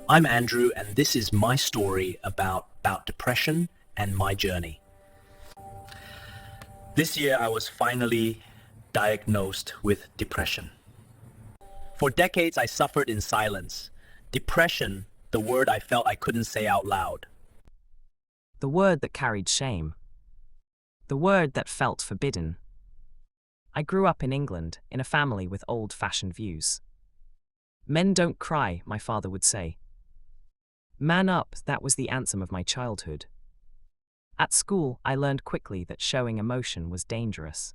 I'm Andrew, and this is my story about depression and my journey. This year, I was finally diagnosed with depression. For decades, I suffered in silence. Depression, the word I felt I couldn't say out loud. The word that carried shame. The word that felt forbidden. I grew up in England, in a family with old-fashioned views. Men don't cry, my father would say. Man up, that was the anthem of my childhood. At school, I learned quickly that showing emotion was dangerous.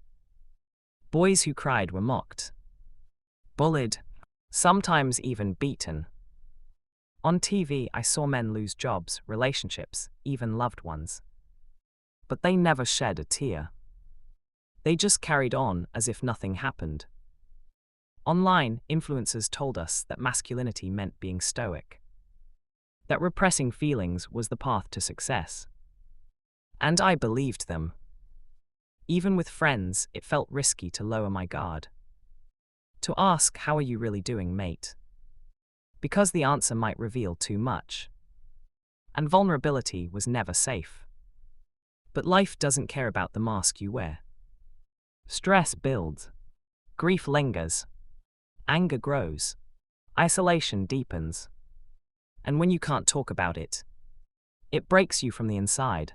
Boys who cried were mocked, bullied, sometimes even beaten. On TV, I saw men lose jobs, relationships, even loved ones. But they never shed a tear. They just carried on as if nothing happened. Online, influencers told us that masculinity meant being stoic, that repressing feelings was the path to success. And I believed them. Even with friends, it felt risky to lower my guard. To ask, "How are you really doing, mate?" Because the answer might reveal too much. And vulnerability was never safe. But life doesn't care about the mask you wear. Stress builds. Grief lingers. Anger grows. Isolation deepens. And when you can't talk about it, it breaks you from the inside.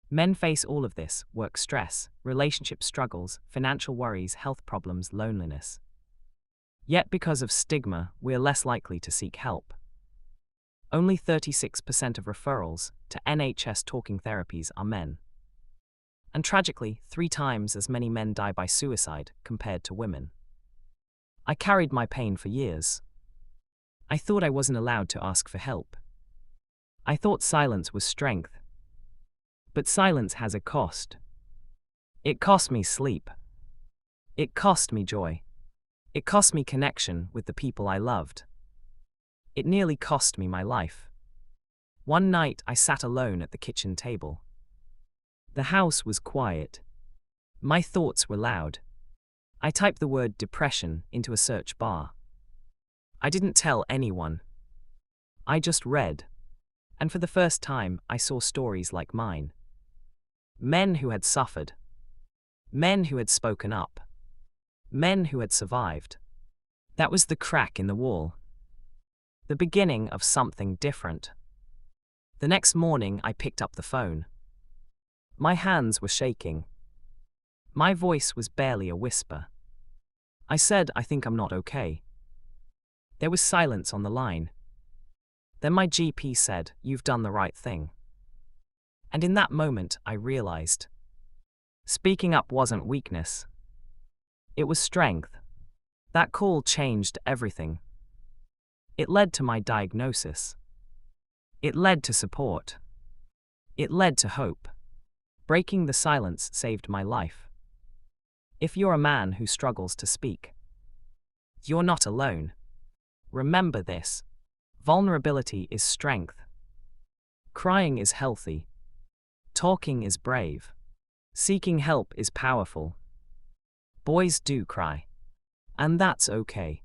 Men face all of this: work stress, relationship struggles, financial worries, health problems, loneliness. Yet because of stigma, we're less likely to seek help. Only 36% of referrals to NHS talking therapies are men. And tragically, 3 times as many men die by suicide compared to women. I carried my pain for years. I thought I wasn't allowed to ask for help. I thought silence was strength. But silence has a cost. It cost me sleep. It cost me joy. It cost me connection with the people I loved. It nearly cost me my life. One night I sat alone at the kitchen table. The house was quiet. My thoughts were loud. I typed the word depression into a search bar. I didn't tell anyone. I just read. And for the first time, I saw stories like mine. Men who had suffered. Men who had spoken up. Men who had survived. That was the crack in the wall. The beginning of something different. The next morning, I picked up the phone. My hands were shaking. My voice was barely a whisper. I said, "I think I'm not okay." There was silence on the line. Then my GP said, "You've done the right thing." And in that moment, I realized speaking up wasn't weakness. It was strength. That call changed everything. It led to my diagnosis. It led to support. It led to hope. Breaking the silence saved my life. If you're a man who struggles to speak, you're not alone. Remember this: vulnerability is strength. Crying is healthy. Talking is brave. Seeking help is powerful. Boys do cry. And that's okay.